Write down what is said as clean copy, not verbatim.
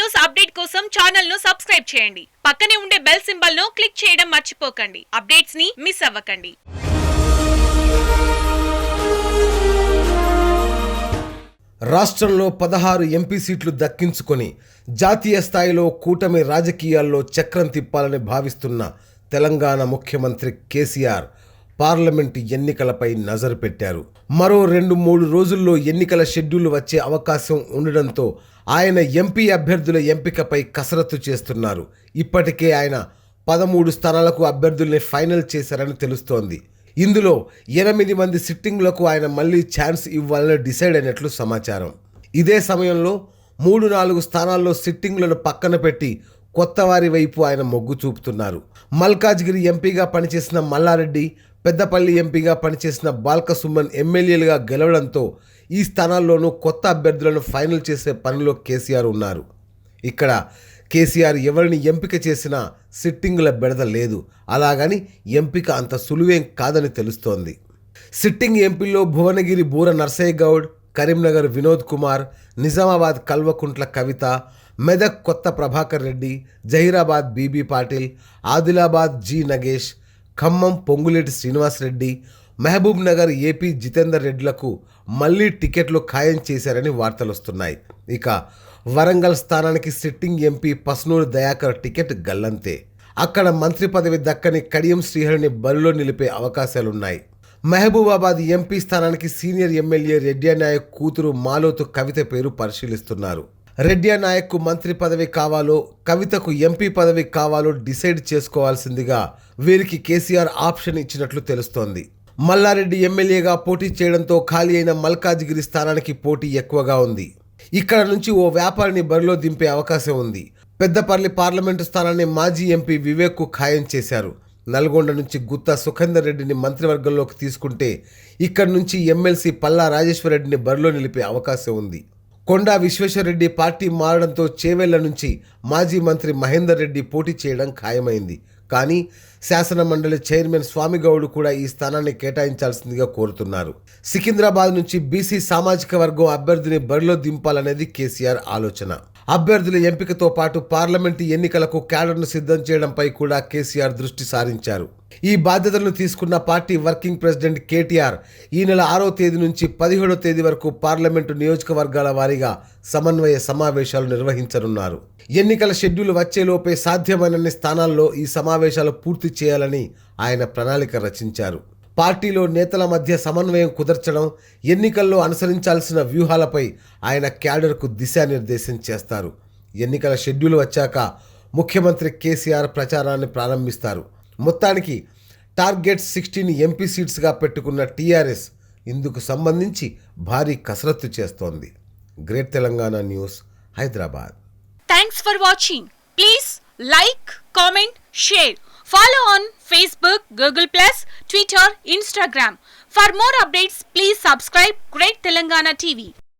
News update కోసం channel ను subscribe చేయండి. పక్కనే ఉండే బెల్ సింబల్ ను క్లిక్ చేయడం మర్చిపోకండి. అప్డేట్స్ ని మిస్ అవ్వకండి. రాష్ట్రంలో 16 ఎంపీ సీట్లు దక్కించుకొని జాతీయ స్థాయిలో కూటమి రాజకీయాల్లో చక్రం తిప్పాలని భావిస్తున్న తెలంగాణ ముఖ్యమంత్రి కేసీఆర్ పార్లమెంటు ఎన్నికలపై నజరు పెట్టారు. మరో 2-3 రోజుల్లో ఎన్నికల షెడ్యూల్ వచ్చే అవకాశం ఉండడంతో ఆయన ఎంపీ అభ్యర్థుల ఎంపికపై కసరత్తు చేస్తున్నారు. ఇప్పటికే ఆయన 13 స్థానాలకు అభ్యర్థుల్ని ఫైనల్ చేశారని తెలుస్తోంది. ఇందులో 8 మంది సిట్టింగ్లకు ఆయన మళ్లీ ఛాన్స్ ఇవ్వాలని డిసైడ్ అయినట్లు సమాచారం. ఇదే సమయంలో 3-4 స్థానాల్లో సిట్టింగ్లను పక్కన పెట్టి కొత్త వారి వైపు ఆయన మొగ్గు చూపుతున్నారు. మల్కాజ్గిరి ఎంపీగా పనిచేసిన మల్లారెడ్డి, పెద్దపల్లి ఎంపీగా పనిచేసిన బాల్క సుమన్ ఎమ్మెల్యేలుగా గెలవడంతో ఈ స్థానాల్లోనూ కొత్త అభ్యర్థులను ఫైనల్ చేసే పనిలో కేసీఆర్ ఉన్నారు. ఇక్కడ కేసీఆర్ ఎవరిని ఎంపిక చేసినా సిట్టింగుల బెడద లేదు. అలాగని ఎంపిక అంత సులువేం కాదని తెలుస్తోంది. సిట్టింగ్ ఎంపీల్లో భువనగిరి బూర Narsaiah Goud, Karimnagar Vinod Kumar, Nizamabad Kalvakuntla Kavitha, Medak Kotha Prabhakar Reddy, Zaheerabad BB Patil, Adilabad G Nagesh, Khammam Ponguleti Srinivasa Reddy, Mahabubnagar AP Jithender రెడ్డిలకు మళ్లీ టికెట్లు ఖాయం చేశారని వార్తలొస్తున్నాయి. ఇక వరంగల్ స్థానానికి sitting MP Pasunuri Dayakar ticket గల్లంతే. అక్కడ మంత్రి పదవి దక్కని కడియం శ్రీహరిని బరిలో నిలిపే అవకాశాలున్నాయి. మహబూబాబాద్ ఎంపీ స్థానానికి సీనియర్ ఎమ్మెల్యే రెడ్డి నాయక్ కూతురు మాలోతు కవిత పేరు పరిశీలిస్తున్నారు. రెడ్డి నాయక్కు మంత్రి పదవి కావాలో, కవితకు ఎంపీ పదవి కావాలో డిసైడ్ చేసుకోవాల్సిందిగా వీరికి కేసీఆర్ ఆప్షన్ ఇచ్చినట్లు తెలుస్తోంది. మల్లారెడ్డి ఎమ్మెల్యేగా పోటీ చేయడంతో ఖాళీ అయిన మల్కాజ్గిరి స్థానానికి పోటీ ఎక్కువగా ఉంది. ఇక్కడ నుంచి ఓ వ్యాపారిని బరిలో దింపే అవకాశం ఉంది. పెద్దపల్లి పార్లమెంటు స్థానాన్ని మాజీ ఎంపీ వివేక్కు ఖాయం చేశారు. నల్గొండ నుంచి గుత్తా సుఖేందర్ రెడ్డిని మంత్రివర్గంలోకి తీసుకుంటే ఇక్కడి నుంచి ఎమ్మెల్సీ పల్లా రాజేశ్వరరెడ్డిని బరిలో నిలిపే అవకాశం ఉంది. కొండా విశ్వేశ్వరరెడ్డి పార్టీ మారడంతో చేవెళ్ల నుంచి మాజీ మంత్రి మహేందర్ రెడ్డి పోటీ చేయడం ఖాయమైంది. కానీ శాసన మండలి చైర్మన్ స్వామిగౌడ్ కూడా ఈ స్థానాన్ని కేటాయించాల్సిందిగా కోరుతున్నారు. సికింద్రాబాద్ నుంచి బీసీ సామాజిక వర్గం అభ్యర్థిని బరిలో దింపాలనేది కేసీఆర్ ఆలోచన. అభ్యర్థుల ఎంపికతో పాటు పార్లమెంటు ఎన్నికలకు క్యాడర్ను సిద్ధం చేయడంపై కూడా కేసీఆర్ దృష్టి సారించారు. ఈ బాధ్యతలను తీసుకున్న పార్టీ వర్కింగ్ ప్రెసిడెంట్ కేటీఆర్ ఈ నెల 6వ తేదీ నుంచి 17వ తేదీ వరకు పార్లమెంటు నియోజకవర్గాల వారీగా సమన్వయ సమావేశాలు నిర్వహించనున్నారు. ఎన్నికల షెడ్యూల్ వచ్చేలోపే సాధ్యమైనన్ని స్థానాల్లో ఈ సమావేశాలు పూర్తి చేయాలని ఆయన ప్రణాళిక రచించారు. పార్టీలో నేతల మధ్య సమన్వయం కుదర్చడం, ఎన్నికల్లో అనుసరించాల్సిన వ్యూహాలపై ఆయన క్యాడర్కు దిశానిర్దేశం చేస్తారు. ఎన్నికల షెడ్యూల్ వచ్చాక ముఖ్యమంత్రి కేసీఆర్ ప్రచారాన్ని ప్రారంభిస్తారు. మొత్తానికి టార్గెట్ 16 ఎంపీ సీట్స్గా పెట్టుకున్న టీఆర్ఎస్ ఇందుకు సంబంధించి భారీ కసరత్తు చేస్తోంది. Great Telangana news, Hyderabad. Thanks for watching. Please like, comment, share. Follow on Facebook, Google+, Twitter, Instagram. For more updates, please subscribe Great Telangana TV.